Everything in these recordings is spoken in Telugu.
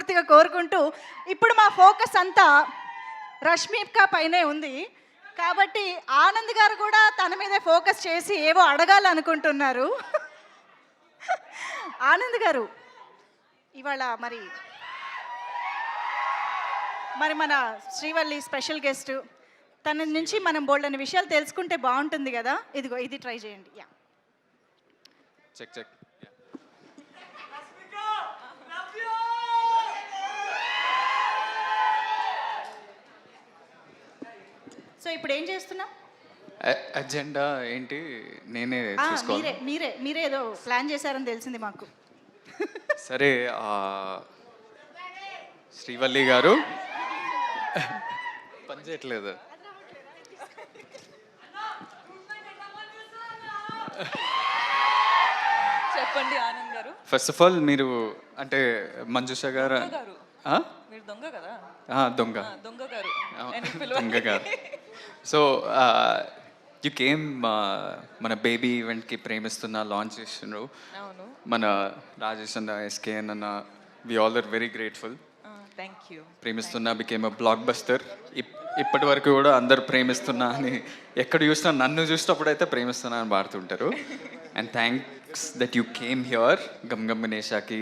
మనస్ఫూర్తిగా కోరుకుంటూ, ఇప్పుడు మా ఫోకస్ అంతా రష్మిక పైనే ఉంది. కాబట్టి ఆనంద్ గారు కూడా తన మీదే ఫోకస్ చేసి ఏవో అడగాలనుకుంటున్నారు. ఆనంద్ గారు, ఇవాళ మరి మన శ్రీవల్లి స్పెషల్ గెస్ట్, తన నుంచి మనం బోల్డని విషయాలు తెలుసుకుంటే బాగుంటుంది కదా. ఇదిగో ఇది ట్రై చేయండి. Yeah, check check. సో ఇప్పుడు ఏం చేస్తున్నాం? అజెండా ఏంటి నేనే చూసుకోవాలి. మీరే ఏదో ప్లాన్ చేశారని తెలిసింది మాకు. సరే, శ్రీవల్లి గారు పని చేయట్లేదు. చెప్పండి ఆనంద్ గారు. ఫస్ట్ ఆఫ్ ఆల్ మీరు అంటే మంజుష గారు మీరు దొంగ కదా. దొంగ దొంగ గారు దొంగ గారు. సో యు కేమ్ మన బేబీ ఈవెంట్కి ప్రేమిస్తున్న లాంచ్ చేస్తున్నారు. అవును, మన రాజేష్ అన్న, ఎస్కేఎన్ అన్న, we all are very grateful. Thank you. ప్రేమిస్తున్నా బికేమ్ అ బ్లాక్ బస్టర్. ఇప్పటి వరకు కూడా అందరు ప్రేమిస్తున్నా అని ఎక్కడ చూసినా, నన్ను చూసినప్పుడు అయితే ప్రేమిస్తున్నా అని పాడుతుంటారు. And thanks that you came here. Gam Gam గణేషాకి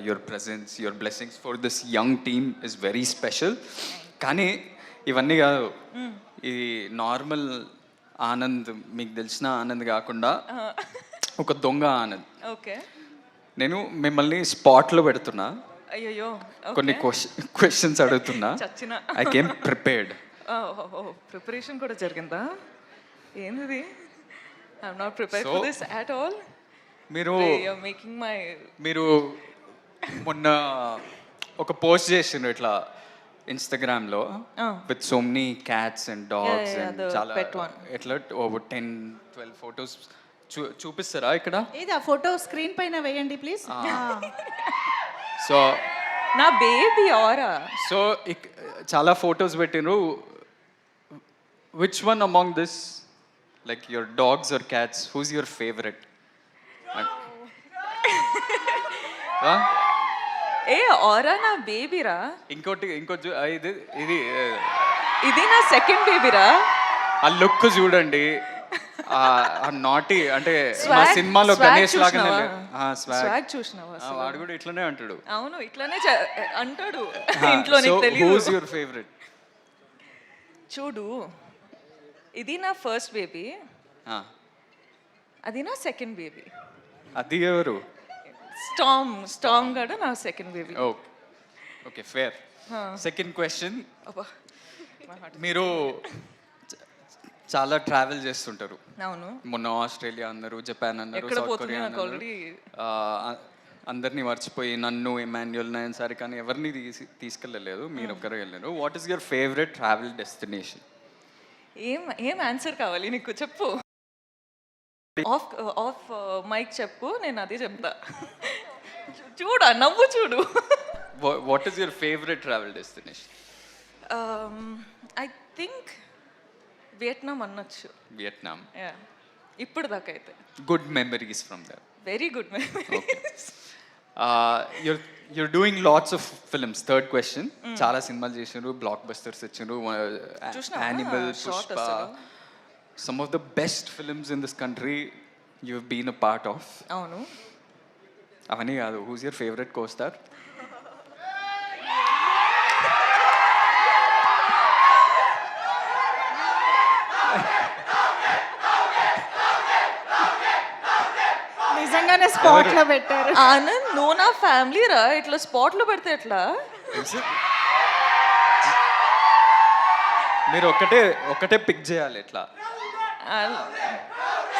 your presence, your blessings for this young team is very special. కానీ ఇవన్నీ కాదు, ఇది నార్మల్ ఆనంద్, మీకు తెలిసిన ఆనంద్ కాకుండా ఒక దొంగ ఆనంద్. ఓకే, నేను మిమ్మల్ని స్పాట్లో పెడుతున్నా, అయ్యో కొన్ని క్వశ్చన్స్ అడుగుతున్నా. చచ్చిన ఐ కేమ్ ప్రిపేర్డ్. ప్రిపరేషన్ కూడా జరిగిందా? ఏంది? I'm not prepared for this at all. మీరు మేకింగ్ మై మీరు మొన్న ఒక పోస్ట్ చేసిండ్రు ఇట్లా ఇన్స్టాగ్రామ్లో with so many cats and dogs and చాలా ఎట్లా ఓవర్ 10-12 ఫొటోస్ చూపిస్తారా ఇక్కడ? ఏది ఆ ఫోటో స్క్రీన్ పైన వేయండి ప్లీజ్. సో నా బేబీ ఆరా. సో చాలా ఫొటోస్ పెట్టినరు. Which one among this, like your dogs or cats, who's your favourite? ఏ ఆరా నా బేబీరా. ఇంకోటి ఇది ఇది ఇది నా సెకండ్ బేబీరా. ఆ లుక్ చూడండి, నాటి అంటే మా సినిమాలో గణేష్ లాగానే. స్వాగ్ చూసినావా? వాడు కూడా ఇట్లనే అంటాడు. అవును, ఇట్లానే అంటాడు ఇంట్లో. నీకు తెలియదు. Who's your favourite? చూడు, ఇది నా ఫస్ట్ బేబీ, అది నా సెకండ్ బేబీ. అది ఎవరు? స్టామ్ గడ నా second baby. Okay, fair. Second question, మీరు చాలా ట్రావెల్ చేస్తుంటారు. అవును, మొన్న ఆస్ట్రేలియా అన్నారు, జపాన్ అన్నారు, సౌత్ కొరియా అన్నారు. అందరినీ మర్చిపోయి నన్ను, ఎమాన్యుయల్, నయన్ సారి కానీ ఎవరిని తీసుకెళ్ళలేదు, మీరు ఒక్కరే వెళ్ళారు. What is your favourite travel destination? ఏం ఆన్సర్ కావాలి నీకు? చెప్పు. ఆఫ్ మైక్ చెప్పు, నేను అదే చెప్తా. చూడు, నవ్వు చూడు. What is your favourite travel destination? I think Vietnam అనొచ్చు. వియట్నాం. ఇప్పుడు దాకా అయితే good memories from there. Very good memories. you're doing lots of films. Third question, చాలా సినిమాలు చేసినారు, బ్లాక్ బస్టర్స్ ఇచ్చారు. Animal, Pushpa, some of the best films in this country you've been a part of. అవును, అవన్నీ కాదు, who's your favorite co-star? నిజంగానే స్పాట్ లో పెట్టారు. ఆనంద్, నువ్వు నా ఫ్యామిలీ రా, ఇట్లా స్పాట్ లో పెడితే ఎట్లా? మీరు ఒకటే పిక్ చేయాలి ఎట్లా.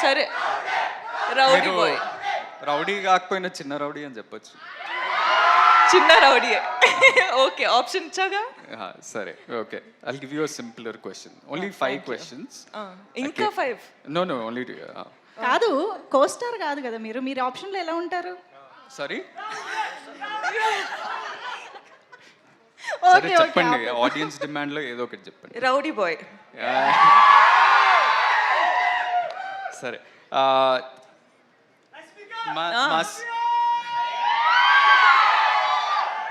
సరే, రౌడీ బాయ్. రౌడీ కాకపోయినా చిన్న రౌడీ అని చెప్పొచ్చు. చిన్న రౌడీ. ఓకే, ఆప్షన్ ఇచ్చాగా. సరే, okay. I'll give you a simpler question. Only 5 questions. ఇంకా 5? No, only 2. కాదు, కోస్టార్ కాదు కదా మీరు ఆప్షన్లో ఎలా ఉంటారు? సారీ, ఓకే, చెప్పండి. ఆడియన్స్ డిమాండ్ లో ఏదో ఒకటి చెప్పండి. Rowdy boy. సరే,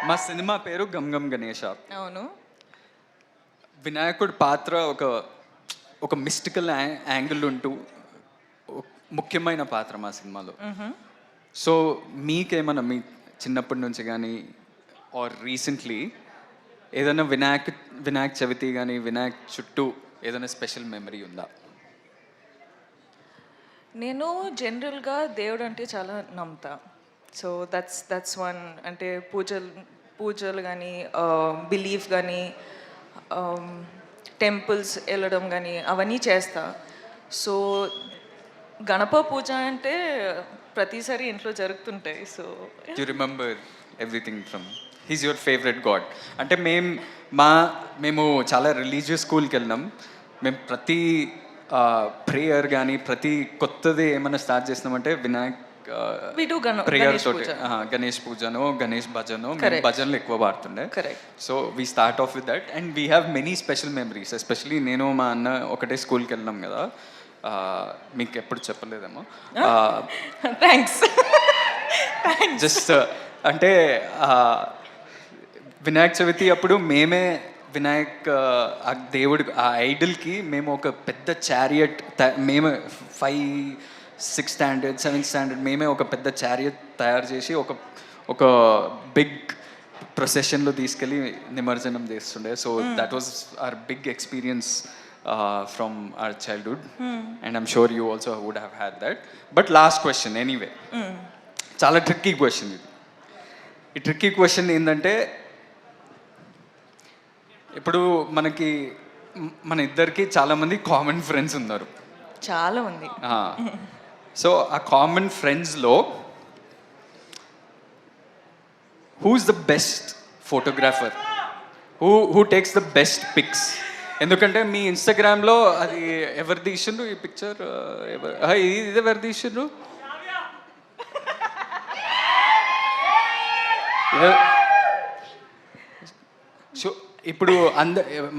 మా సినిమా పేరు గమ్ గమ్ గణేష. అవును. వినాయకుడి పాత్ర ఒక మిస్టికల్ యాంగిల్ ఉంటూ ముఖ్యమైన పాత్ర మా సినిమాలో. సో మీకేమన్నా మీ చిన్నప్పటి నుంచి కానీ ఆర్ రీసెంట్లీ ఏదైనా వినాయక చవితి కానీ వినాయక్ చుట్టూ ఏదైనా స్పెషల్ మెమరీ ఉందా? నేను జనరల్గా దేవుడు అంటే చాలా నమ్ముతా. So that's one. అంటే పూజలు కానీ బిలీఫ్ కానీ టెంపుల్స్ వెళ్ళడం కానీ అవన్నీ చేస్తా. సో గణప పూజ అంటే ప్రతిసారి ఇంట్లో జరుగుతుంటాయి. So you remember everything from he's your favourite God. అంటే మేము చాలా రిలీజియస్ స్కూల్కి వెళ్ళినాం. మేము ప్రతి ప్రేయర్ కానీ ప్రతి కొత్తది ఏమైనా స్టార్ట్ చేసినామంటే వినాయక్ ప్రేయర్ తోటి గణేష్ పూజనో గణేష్ భజనో భజనలు ఎక్కువ పాడుతుండే. So we start off with that and we have many special memories. Especially నేను మా అన్న ఒకటే స్కూల్కి వెళ్ళినాం కదా, మీకు ఎప్పుడు చెప్పలేదేమో. థ్యాంక్స్. జస్ట్ అంటే వినాయక చవితి అప్పుడు మేమే వినాయక్ ఆ దేవుడి ఆ ఐడల్కి మేము ఒక పెద్ద చారియట్ మేమే 5, 6 స్టాండర్డ్ 7th స్టాండర్డ్ మేమే ఒక పెద్ద చారియట్ తయారు చేసి ఒక బిగ్ ప్రొసెషన్లో తీసుకెళ్ళి నిమజ్జనం చేస్తుండే. So that was our big experience from our childhood and I'm sure you also would have had that. But last question anyway, చాలా ట్రిక్కీ క్వశ్చన్ ఇది. ఈ ట్రిక్కీ క్వశ్చన్ ఏంటంటే ఇప్పుడు మన ఇద్దరికి చాలామంది కామన్ ఫ్రెండ్స్ ఉన్నారు. చాలా మంది. సో ఆ కామన్ ఫ్రెండ్స్లో who's the best photographer, who takes the best pics? ఎందుకంటే మీ ఇన్స్టాగ్రామ్లో అది ఎవరు తీసిండ్రు ఈ పిక్చర్, ఇది ఎవరు తీసిండ్రు? సో ఇప్పుడు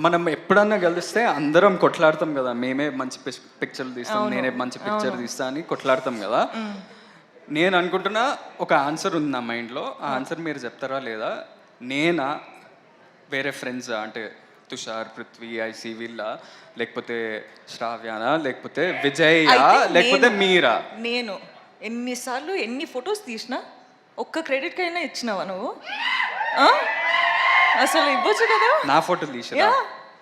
మనం ఎప్పుడన్నా కలిస్తే అందరం కొట్లాడతాం కదా, మేమే మంచి పిక్చర్లు తీస్తాం, నేనే మంచి పిక్చర్ తీస్తా అని కొట్లాడతాం కదా. నేను అనుకుంటున్నా ఒక ఆన్సర్ ఉంది నా మైండ్లో, ఆ ఆన్సర్ మీరు చెప్తారా లేదా? నేనా, వేరే ఫ్రెండ్స్ అంటే తుషార్, పృథ్వీ, ఐసి వీళ్ళ, లేకపోతే శ్రావ్యానా, లేకపోతే విజయ్, లేకపోతే మీరా? నేను ఎన్నిసార్లు ఎన్ని ఫొటోస్ తీసినా ఒక్క క్రెడిట్ కైనా ఇచ్చినావా నువ్వు? అసలు ఇవ్వచ్చు కదా. నా ఫోటో తీసినా,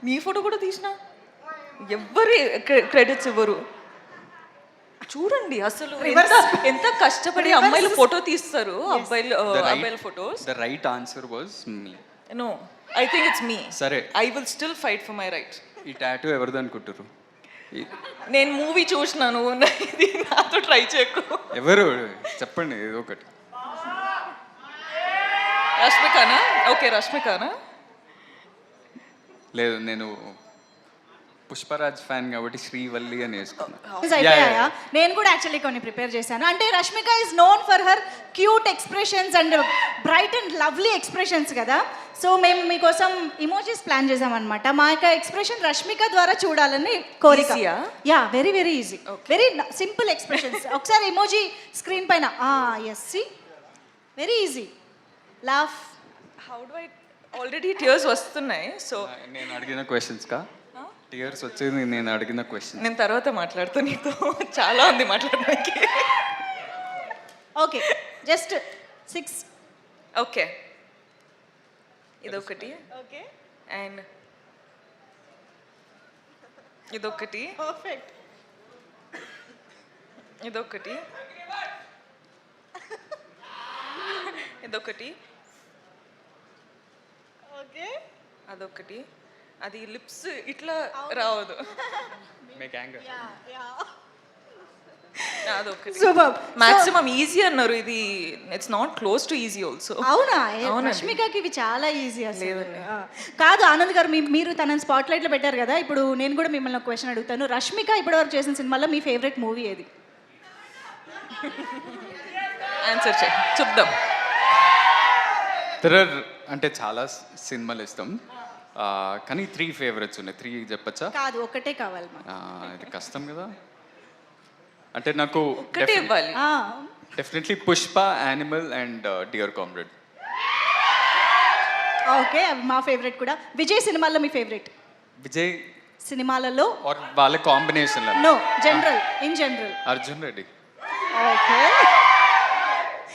నీ ఫోటో కూడా తీసినా, ఎవ్వరి క్రెడిట్స్ ఇవ్వరు. చూడండి అసలు ఎంత కష్టపడి అమ్మాయిలు ఫోటో తీస్తారు, అబ్బాయిల photos. The right answer was me. No, I think it's me. సరే, I will still fight for my right. ఈ టాటూ ఎవరిది అనుకుంటారు? నేను మూవీ చూసినాను, ఇది నాతో ట్రై చేయకు. ఎవరు చెప్పండి ఏదో ఒకటి. రష్మికానా? ఓకే, రష్మికానా? లేదు, నేను పుష్పరాజ్ ఫ్యాన్ కాబట్టి శ్రీవల్లి అని వేసుకున్నాను. నేను కూడా యాక్చువల్లీ కొన్ని ప్రిపేర్ చేశాను. అంటే Rashmika is known for her cute expressions and bright and lovely expressions కదా. సో మేము మీకోసం ఇమోజీస్ ప్లాన్ చేసామన్నమాట. మా యొక్క ఎక్స్ప్రెషన్ రష్మిక ద్వారా చూడాలని కోరిక. Yeah, very very easy, very simple expressions. ఒకసారి ఇమోజీ స్క్రీన్ పైన. Yes, see, very easy. Laugh. How do I? Already tears వస్తున్నాయి. సో నేను అడిగిన క్వశ్చన్స్ కా టియర్స్ వచ్చేది నేను అడిగిన క్వశ్చన్. నేను తర్వాత మాట్లాడుతూ, నీతో చాలా ఉంది మాట్లాడడానికి. Okay, just 6. ఓకే, ఇదొకటి. ఓకే, అండ్ ఇదొకటి. పర్ఫెక్ట్. ఇదొకటి. ఇదొకటి. ఓకే, అదొకటి. అది లిప్స్ ఇట్లా రావదు. అదొకటి. మాక్సిమం ఈజీ అన్నారు. ఇది it's not close to easy also. అవునా? రష్మికకి ఇవి చాలా ఈజీ అసలు. కాదు ఆనంద్ గారు, మీరు తనని స్పాట్ లైట్లో పెట్టారు కదా. ఇప్పుడు నేను కూడా మిమ్మల్ని ఒక క్వశ్చన్ అడుగుతాను. రష్మిక ఇప్పటివరకు చేసిన సినిమాలో మీ ఫేవరెట్ మూవీ ఏది? ఆన్సర్ చేయి, చూద్దాం. అంటే చాలా సినిమాలు ఇస్తాం కానీ 3 ఫేవరెట్స్ ఉన్నాయి. 3 చెప్పచ్చా? కాదు, ఒకటే కావాలి. ఇది కష్టం కదా. అంటే నాకు ఒకటే ఇవ్వాలి. Definitely Pushpa, Animal and Dear Comrade. Okay, మా ఫేవరెట్ కూడా. విజయ్ సినిమాల్లో మీ ఫేవరెట్ విజయ్ సినిమాలలో? ఆర్ వాళ్ళ combination no, general, in general. Arjun Reddy. Okay.